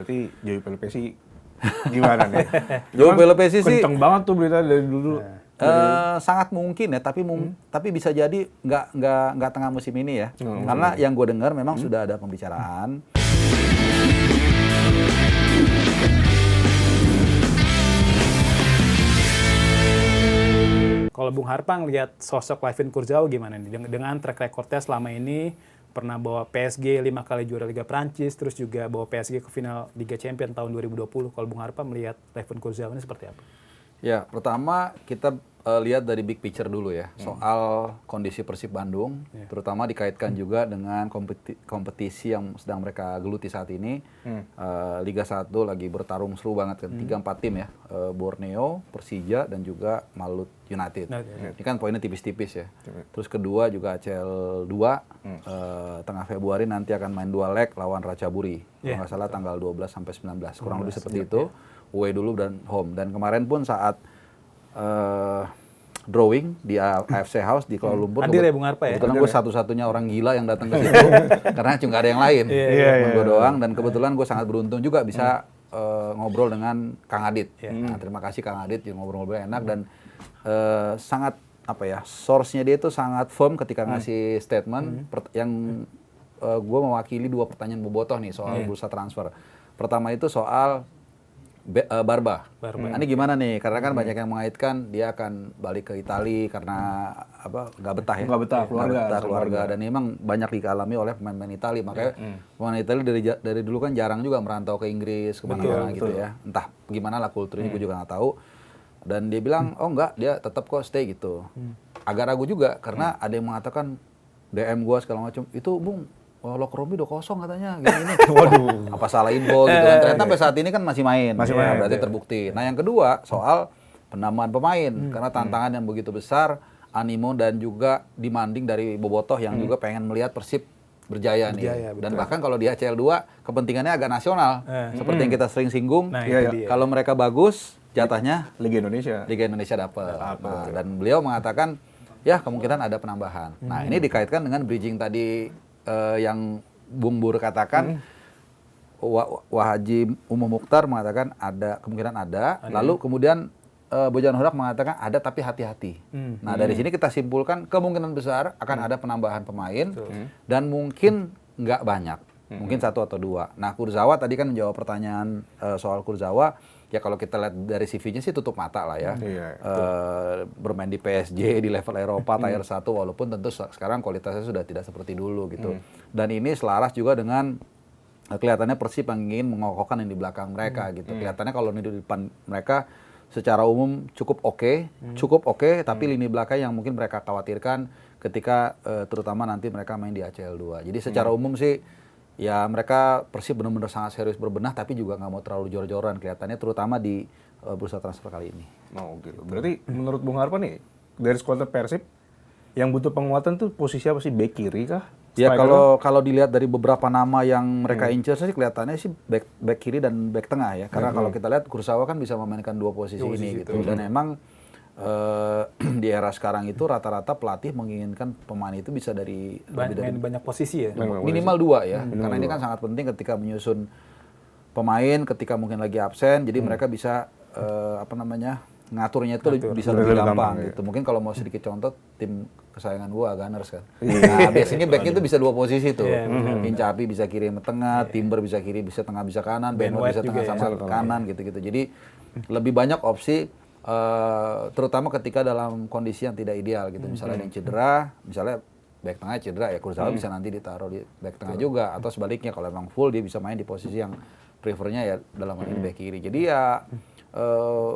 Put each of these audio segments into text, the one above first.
berarti Joey Pelopesi gimana nih? Joey Pelopesi sih kenceng banget tuh berita dari dulu. sangat mungkin ya, tapi bisa jadi nggak tengah musim ini ya. Karena yang gue dengar memang sudah ada pembicaraan. Kalau Bung Harpang lihat sosok Layvin Kurzawa gimana nih? Dengan track recordnya selama ini, pernah bawa PSG 5 kali juara Liga Prancis, terus juga bawa PSG ke final Liga Champions tahun 2020. Kalau Bung Harpang melihat Layvin Kurzawa ini seperti apa? Ya, pertama kita lihat dari big picture dulu ya, soal kondisi Persib Bandung, terutama dikaitkan juga dengan kompetisi yang sedang mereka geluti saat ini. Liga 1 lagi bertarung seru banget kan, 3-4 tim ya, Borneo, Persija, dan juga Malut United. Ini kan poinnya tipis-tipis ya. Terus kedua juga ACL 2, tengah Februari nanti akan main 2 leg lawan Ratchaburi. Kalau nggak salah tanggal 12 sampai 19, kurang lebih seperti itu. Away dulu dan home. Dan kemarin pun saat drawing di AFC House di Kuala Lumpur. Hadir ya Bung Harpa ya? Kebetulan gue satu-satunya orang gila yang datang ke situ. Karena cuma gak ada yang lain. Gue doang. Dan kebetulan gue sangat beruntung juga bisa ngobrol dengan Kang Adit. Nah, terima kasih Kang Adit, ngobrol-ngobrol enak. Dan sangat, apa ya, source-nya dia itu sangat firm ketika ngasih statement. Yang gue mewakili 2 pertanyaan bobotoh nih soal bursa transfer. Pertama itu soal Barba. Ini gimana nih? Karena kan banyak yang mengaitkan dia akan balik ke Italia karena apa? Nggak betah ya. Nggak betah keluarga. Dan memang banyak dialami oleh pemain-pemain Italia. Makanya pemain Italia dari dulu kan jarang juga merantau ke Inggris kemana-mana gitu ya. Entah gimana lah kulturnya, gue juga nggak tahu. Dan dia bilang, oh enggak, dia tetap kok stay gitu. Agak ragu juga karena ada yang mengatakan DM gue segala macam. Itu Bung, locker room udah kosong katanya, gini-gini. Waduh, apa salah info gitu kan. Ternyata sampai saat ini kan masih main. Berarti terbukti. Nah, yang kedua soal penambahan pemain. Karena tantangan yang begitu besar, animo dan juga demanding dari bobotoh yang juga pengen melihat Persib berjaya nih. Dan bahkan kalau di ACL 2, kepentingannya agak nasional. Seperti yang kita sering singgung. Nah, kalau mereka bagus, jatahnya Liga Indonesia dapat. Nah, dan beliau mengatakan, ya kemungkinan ada penambahan. Nah, ini dikaitkan dengan bridging tadi yang Bung Bur katakan, Wahaji Umum Mukhtar mengatakan ada kemungkinan ada. Lalu kemudian Bojan Hodak mengatakan ada tapi hati-hati. Nah, dari sini kita simpulkan kemungkinan besar akan ada penambahan pemain dan mungkin nggak banyak, mungkin 1 atau 2. Nah, Kurzawa tadi kan menjawab pertanyaan soal Kurzawa. Ya kalau kita lihat dari CV-nya sih tutup mata lah ya. Bermain di PSG di level Eropa Tier 1 walaupun tentu sekarang kualitasnya sudah tidak seperti dulu gitu. Dan ini selaras juga dengan kelihatannya Persib yang ingin mengokohkan yang di belakang mereka gitu. Kelihatannya kalau di depan mereka secara umum cukup oke, tapi lini belakang yang mungkin mereka khawatirkan ketika terutama nanti mereka main di ACL 2. Jadi secara umum sih ya mereka Persib benar-benar sangat serius berbenah, tapi juga nggak mau terlalu jor-joran kelihatannya, terutama di bursa transfer kali ini. Oh gitu. Berarti menurut Bung Harpa nih, dari skuad Persib yang butuh penguatan tuh posisi apa sih? Bek kiri kah? Ya kalau dilihat dari beberapa nama yang mereka incer sih kelihatannya sih back kiri dan back tengah ya. Karena kalau kita lihat Kurzawa kan bisa memainkan 2 posisi ini gitu. Dan emang di era sekarang itu rata-rata pelatih menginginkan pemain itu bisa dari banyak posisi ya. Minimal 2 ya. Karena ini kan sangat penting ketika menyusun pemain ketika mungkin lagi absen, jadi mereka bisa ngaturnya itu bisa lebih gampang gitu. Mungkin kalau mau sedikit contoh tim kesayangan gua Gunners kan. Nah, biasanya backnya itu bisa 2 posisi tuh. Hincapi bisa kiri sama tengah, Timber bisa kiri, bisa tengah, bisa kanan, Ben White bisa tengah sama kanan gitu-gitu. Jadi lebih banyak opsi terutama ketika dalam kondisi yang tidak ideal gitu. Misalnya yang cedera, misalnya back tengah cedera ya Kurzawa bisa nanti ditaruh di back tengah juga, atau sebaliknya kalau emang full dia bisa main di posisi yang prefernya ya dalam hal ini back kiri. Jadi ya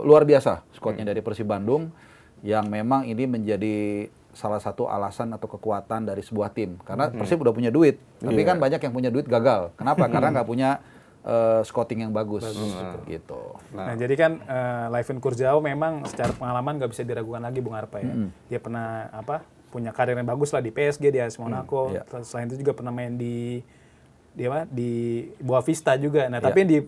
luar biasa skuadnya dari Persib Bandung yang memang ini menjadi salah satu alasan atau kekuatan dari sebuah tim. Karena Persib udah punya duit, tapi kan banyak yang punya duit gagal. Kenapa? Karena nggak punya scouting yang bagus. Gitu. Nah, jadi kan Layvin Kurzawa memang secara pengalaman nggak bisa diragukan lagi Bung Harpa ya. Dia pernah punya karir yang bagus lah di PSG, di AS Monaco. Selain itu juga pernah main di Boavista juga. Nah, tapi di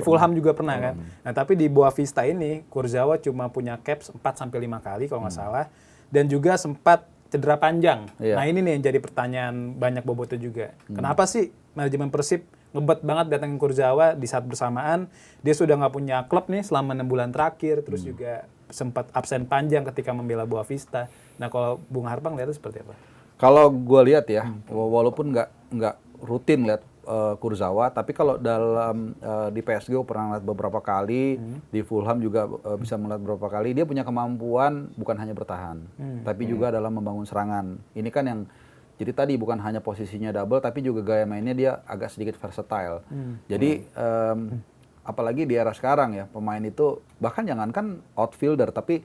Fulham juga pernah kan. Nah, tapi di Boavista ini Kurzawa cuma punya caps 4 sampai 5 kali kalau nggak salah, dan juga sempat cedera panjang. Nah, ini nih yang jadi pertanyaan banyak bobotoh juga. Kenapa sih manajemen Persib ngebet banget datangin Kurzawa di saat bersamaan dia sudah nggak punya klub nih selama 6 bulan terakhir, terus juga sempat absen panjang ketika membela Boavista. Nah kalau Bung Harpang lihatnya seperti apa? Kalau gue lihat ya, walaupun nggak rutin lihat Kurzawa, tapi kalau dalam di PSG gue pernah lihat beberapa kali, di Fulham juga bisa melihat beberapa kali, dia punya kemampuan bukan hanya bertahan, tapi juga dalam membangun serangan. Ini kan yang jadi tadi bukan hanya posisinya double, tapi juga gaya mainnya dia agak sedikit versatile. Jadi apalagi di era sekarang ya, pemain itu bahkan jangankan outfielder, tapi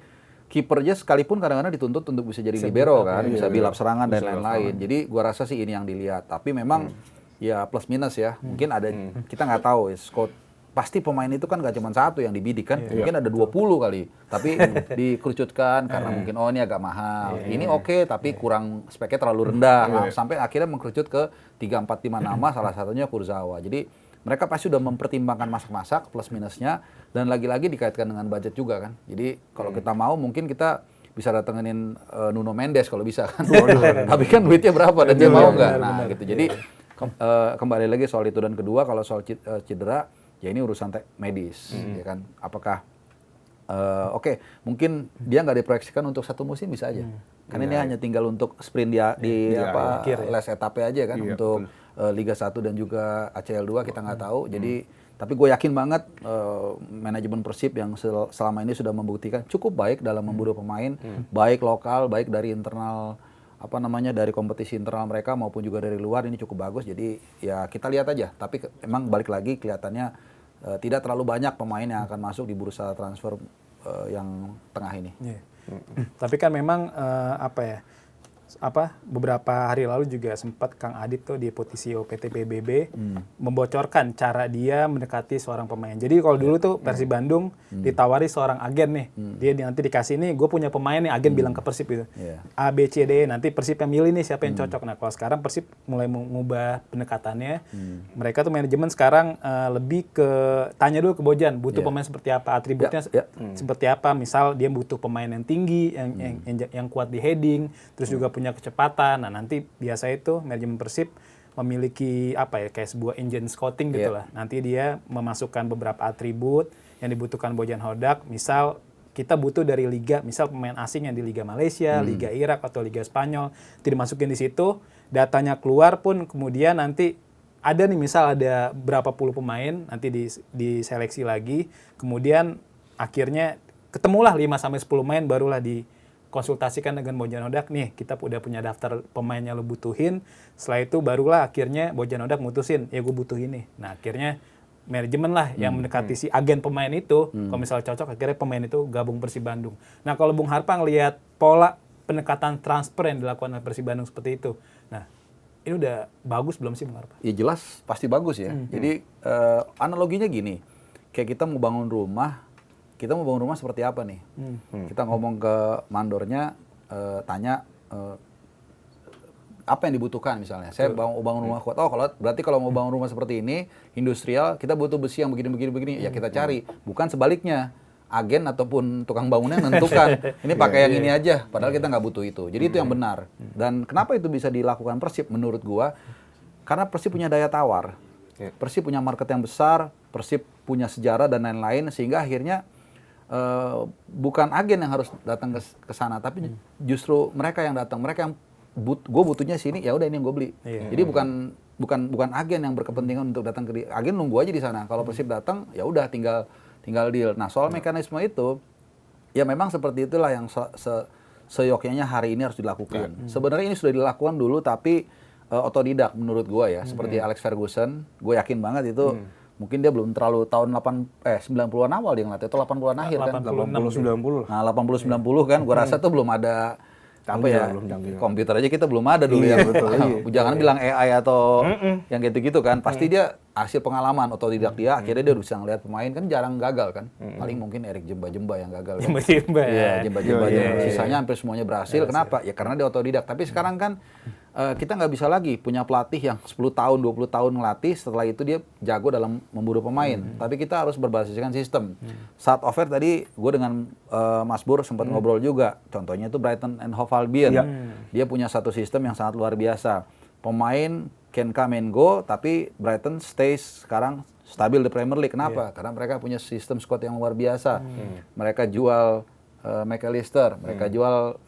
kipernya sekalipun kadang-kadang dituntut untuk bisa jadi libero kan, bisa build up serangan dan lain-lain. Jadi gua rasa sih ini yang dilihat. Tapi memang ya plus minus ya. Mungkin ada kita nggak tahu ya, squad pasti pemain itu kan nggak cuma satu yang dibidik kan, mungkin ada 20 kali. Tapi dikerucutkan karena mungkin ini agak mahal. Ini oke, tapi kurang speknya terlalu rendah. Nah, sampai akhirnya mengkerucut ke 3 4 5 nama, salah satunya Kurzawa. Jadi mereka pasti sudah mempertimbangkan masak-masak plus minusnya, dan lagi-lagi dikaitkan dengan budget juga kan. Jadi kalau kita mau mungkin kita bisa datengin Nuno Mendes kalau bisa kan. Tapi kan duitnya berapa dan dia mau nggak? Nah gitu. Jadi kembali lagi soal itu, dan kedua kalau soal cedera ya ini urusan medis ya kan. Apakah oke, mungkin dia nggak diproyeksikan untuk 1 musim bisa aja. Karena ini hanya tinggal untuk sprint dia di last etape aja kan untuk Liga 1 dan juga ACL 2 kita nggak tahu. Jadi tapi gue yakin banget manajemen Persib yang selama ini sudah membuktikan cukup baik dalam memburu pemain, baik lokal, baik dari internal dari kompetisi internal mereka maupun juga dari luar, ini cukup bagus. Jadi ya kita lihat aja. Tapi emang balik lagi kelihatannya tidak terlalu banyak pemain yang akan masuk di bursa transfer yang tengah ini. Tapi kan memang beberapa hari lalu juga sempat Kang Adit tuh di Potisi PT PBB membocorkan cara dia mendekati seorang pemain. Jadi kalau dulu tuh Persib Bandung ditawari seorang agen nih, dia nanti dikasih nih, gue punya pemain nih, agen bilang ke Persib gitu, A, B, C, D, nanti Persib yang milih nih siapa yang cocok. Nah kalau sekarang Persib mulai mengubah pendekatannya, mereka tuh manajemen sekarang lebih ke tanya dulu ke Bojan, butuh pemain seperti apa, atributnya seperti apa. Misal dia butuh pemain yang tinggi, yang kuat di heading, terus juga punya kecepatan. Nah nanti biasa itu manajemen Persib memiliki kayak sebuah engine scouting gitu lah. Nanti dia memasukkan beberapa atribut yang dibutuhkan Bojan Hodak. Misal kita butuh dari liga, misal pemain asing yang di Liga Malaysia, Liga Irak atau Liga Spanyol, itu dimasukin di situ, datanya keluar pun kemudian nanti ada nih, misal ada berapa puluh pemain, nanti diseleksi lagi, kemudian akhirnya ketemulah 5-10 pemain, barulah konsultasikan dengan Bojan Hodak, nih kita udah punya daftar pemain yang lo butuhin. Setelah itu barulah akhirnya Bojan Hodak mutusin, ya gue butuh ini. Nah akhirnya manajemen lah yang mendekati si agen pemain itu. Kalau misalnya cocok, akhirnya pemain itu gabung Persib Bandung. Nah kalau Bung Harpang lihat pola pendekatan transfer yang dilakukan oleh Persib Bandung seperti itu, nah ini udah bagus belum sih Bung Harpang? Ya jelas pasti bagus ya. Jadi analoginya gini, kayak kita mau bangun rumah seperti apa nih? Kita ngomong ke mandornya, tanya apa yang dibutuhkan misalnya. Saya bangun rumah kuat. Berarti kalau mau bangun rumah seperti ini, industrial, kita butuh besi yang begini. Ya kita cari. Bukan sebaliknya, agen ataupun tukang bangunan menentukan. Ini pakai yang ini aja, padahal kita nggak butuh itu. Jadi itu yang benar. Dan kenapa itu bisa dilakukan Persib menurut gua? Karena Persib punya daya tawar. Persib punya market yang besar, Persib punya sejarah dan lain-lain, sehingga akhirnya bukan agen yang harus datang ke sana, tapi justru mereka yang datang, mereka yang gue butuhnya sini, ya udah ini yang gue beli. Jadi bukan agen yang berkepentingan untuk datang ke agen, nunggu aja di sana. Kalau Persib datang, ya udah tinggal deal. Nah soal mekanisme itu, ya memang seperti itulah yang seyogyanya hari ini harus dilakukan. Sebenarnya ini sudah dilakukan dulu, tapi otodidak menurut gue ya, seperti Alex Ferguson, gue yakin banget itu. Mungkin dia belum terlalu tahun 90-an awal dia ngelatih, atau 80-an akhir kan? 80-90. Nah 80-90 kan, gue rasa tuh belum ada komputer aja kita belum ada dulu ya. Jangan bilang AI atau yang gitu-gitu kan. Pasti dia hasil pengalaman otodidak dia, akhirnya dia bisa ngeliat pemain, kan jarang gagal kan. Paling mungkin Erik Jemba yang gagal. Jemba. Iya, Jemba. Sisanya hampir semuanya berhasil. Kenapa? Ya karena dia otodidak. Tapi sekarang kan kita nggak bisa lagi punya pelatih yang 10 tahun, 20 tahun ngelatih, setelah itu dia jago dalam memburu pemain. Tapi kita harus berbasiskan sistem. Saat offer tadi, gue dengan Mas Bur sempat ngobrol juga. Contohnya itu Brighton and Hove Albion. Dia punya satu sistem yang sangat luar biasa. Pemain can come and go, tapi Brighton stays sekarang stabil di Premier League. Kenapa? Karena mereka punya sistem squad yang luar biasa. Mereka jual McAllister, mereka jual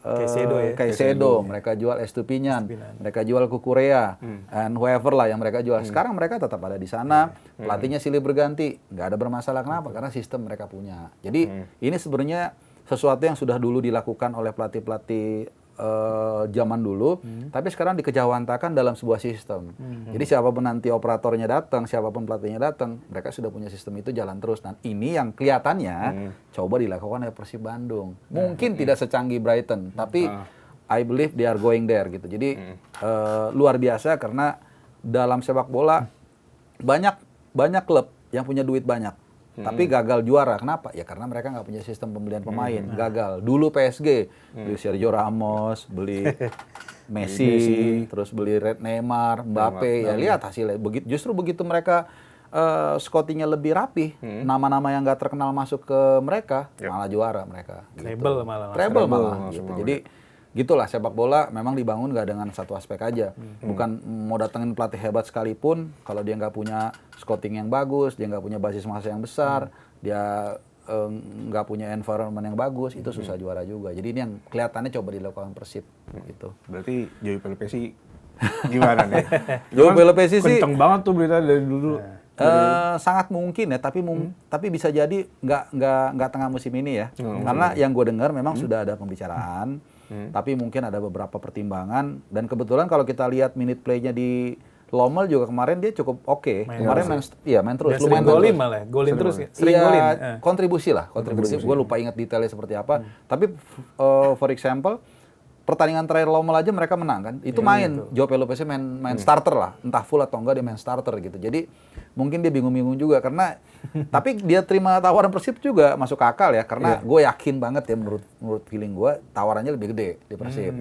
Caicedo, mereka jual Estupiñán, mereka jual Cucurella, and whoever lah yang mereka jual. Sekarang mereka tetap ada di sana, pelatihnya silih berganti, nggak ada bermasalah. Kenapa? Karena sistem mereka punya. Jadi ini sebenarnya sesuatu yang sudah dulu dilakukan oleh pelatih-pelatih zaman dulu, tapi sekarang dikejawantakan dalam sebuah sistem. Jadi siapapun nanti operatornya datang, siapapun pelatihnya datang, mereka sudah punya sistem itu jalan terus. Dan ini yang kelihatannya coba dilakukan oleh Persib Bandung. Mungkin tidak secanggih Brighton, tapi I believe they are going there gitu. Jadi luar biasa karena dalam sepak bola banyak klub yang punya duit banyak. Tapi gagal juara. Kenapa? Ya karena mereka nggak punya sistem pembelian pemain. Gagal. Dulu PSG beli Sergio Ramos, beli Messi, terus beli Neymar, Mbappe. Ya lihat hasilnya. Justru begitu mereka scoutingnya lebih rapi, nama-nama yang nggak terkenal masuk ke mereka, malah juara mereka. Treble malah. Treble malah. Gitu. Jadi gitulah sepak bola memang dibangun nggak dengan satu aspek aja. Bukan mau datengin pelatih hebat sekalipun, kalau dia nggak punya scouting yang bagus, dia nggak punya basis massa yang besar, dia nggak punya environment yang bagus, itu susah juara juga. Jadi ini yang kelihatannya coba dilakukan Persib. Gitu. Berarti Joey Pelopessi gimana nih? Joey Pelopessi sih kenceng banget tuh berita dari dulu. Sangat mungkin ya, tapi bisa jadi nggak tengah musim ini ya. Karena yang gue dengar memang sudah ada pembicaraan. Tapi mungkin ada beberapa pertimbangan, dan kebetulan kalau kita lihat minute play-nya di Lommel juga kemarin dia cukup oke. Kemarin main terus, lumayan golin malah, golin terus, sering golin. Kontribusi. Gue lupa ingat detailnya seperti apa. Tapi for example, pertandingan terakhir Lommel aja mereka menang kan. Itu Joe Pelopessi main starter lah, entah full atau enggak dia main starter gitu. Jadi mungkin dia bingung-bingung juga karena tapi dia terima tawaran Persib juga masuk akal ya, karena gue yakin banget ya menurut feeling gue tawarannya lebih gede di Persib.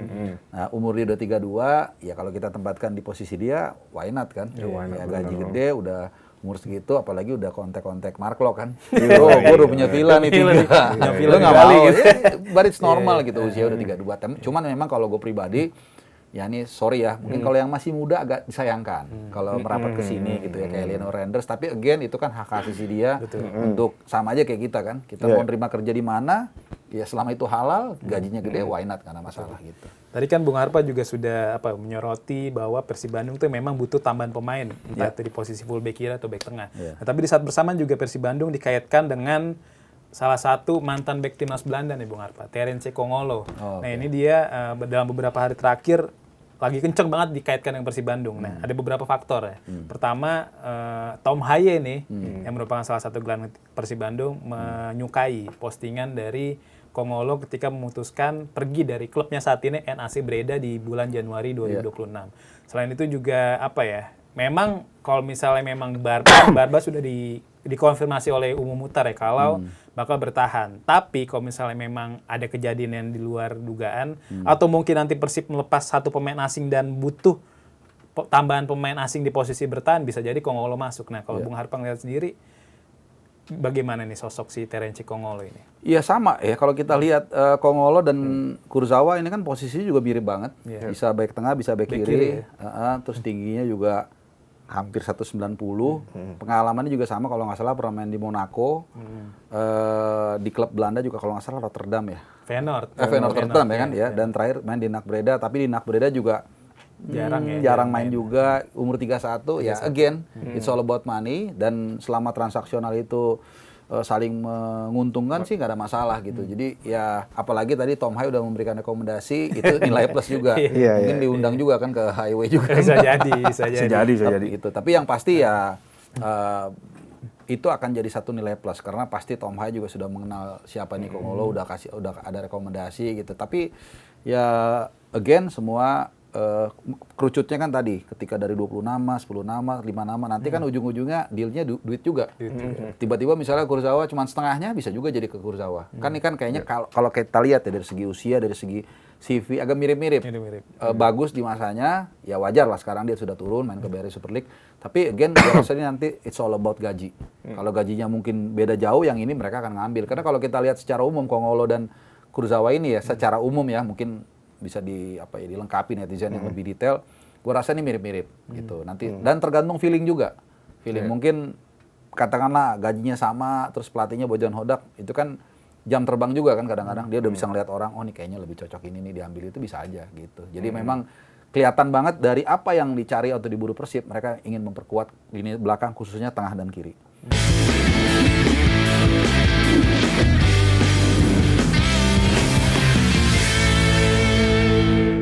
Nah, umur dia udah 32, ya kalau kita tempatkan di posisi dia why not kan? Gaji gede, udah umur segitu, apalagi udah kontak-kontak Mark Locke kan. Gue udah punya villa nih tinggal. Lo nggak mau, but it's normal gitu, usia udah 32. Cuman memang kalau gue pribadi, ya ini sorry ya, mungkin kalau yang masih muda agak disayangkan kalau merapat ke sini gitu ya, kayak Lionel Renders. Tapi again itu kan hak asasi dia untuk sama aja kayak kita kan. Kita mau nerima kerja di mana, ya selama itu halal, gajinya gede, why not, karena masalah gitu. Tadi kan Bung Harpa juga sudah menyoroti bahwa Persib Bandung tuh memang butuh tambahan pemain, entah itu di posisi fullback kiri atau back tengah. Nah, tapi di saat bersamaan juga Persib Bandung dikaitkan dengan salah satu mantan bek timnas Belanda nih Bung Harpa, Terence Kongolo. Nah ini dia dalam beberapa hari terakhir lagi kenceng banget dikaitkan dengan Persib Bandung. Nah ada beberapa faktor ya. Pertama, Tom Haye nih yang merupakan salah satu gelandang Persib Bandung menyukai postingan dari Kongolo ketika memutuskan pergi dari klubnya saat ini NAC Breda di bulan Januari 2026. Selain itu juga memang kalau misalnya memang Barba sudah dikonfirmasi oleh Umum Mutar ya kalau bakal bertahan. Tapi kalau misalnya memang ada kejadian yang di luar dugaan atau mungkin nanti Persib melepas satu pemain asing dan butuh tambahan pemain asing di posisi bertahan, bisa jadi Kongolo masuk. Nah kalau Bung Harpa lihat sendiri, bagaimana nih sosok si Terence Kongolo ini? Iya sama ya, kalau kita lihat Kongolo dan Kurzawa ini kan posisinya juga mirip banget. Bisa back tengah, bisa back kiri. Terus tingginya juga hampir 190. Pengalamannya juga sama, kalau nggak salah pernah main di Monaco. Di klub Belanda juga kalau nggak salah Rotterdam ya. Feyenoord Rotterdam ya kan ya. Dan terakhir main di NAC Breda, tapi di NAC Breda juga jarang main juga, umur 31 ya. Again, it's all about money, dan selama transaksional itu saling menguntungkan sih nggak ada masalah gitu. Jadi ya apalagi tadi Tom Haye udah memberikan rekomendasi, itu nilai plus juga. Mungkin diundang juga kan ke Highway juga. Bisa jadi. Gitu. Tapi yang pasti ya itu akan jadi satu nilai plus, karena pasti Tom Haye juga sudah mengenal siapa nih Kongolo, udah ada rekomendasi gitu. Tapi ya again semua kerucutnya kan tadi ketika dari 20 nama, 10 nama, 5 nama, nanti kan ujung-ujungnya dealnya duit juga. Tiba-tiba misalnya Kurzawa cuma setengahnya, bisa juga jadi ke Kurzawa. Kan ini kan kayaknya kalau kita lihat ya dari segi usia, dari segi CV agak mirip-mirip. Bagus di masanya, ya wajar lah sekarang dia sudah turun main ke BRI Super League. Tapi again biasanya nanti it's all about gaji. Kalau gajinya mungkin beda jauh, yang ini mereka akan ngambil. Karena kalau kita lihat secara umum Kongolo dan Kurzawa ini ya secara umum ya, mungkin bisa dilengkapi netizen yang lebih detail. Gua rasa ini mirip-mirip gitu. Nanti dan tergantung feeling juga. Feeling mungkin katakanlah gajinya sama, terus pelatihnya Bojan Hodak, itu kan jam terbang juga kan kadang-kadang. Dia udah bisa ngeliat orang, oh nih kayaknya lebih cocok ini nih diambil, itu bisa aja gitu. Jadi memang kelihatan banget dari apa yang dicari atau diburu Persib, mereka ingin memperkuat lini belakang khususnya tengah dan kiri.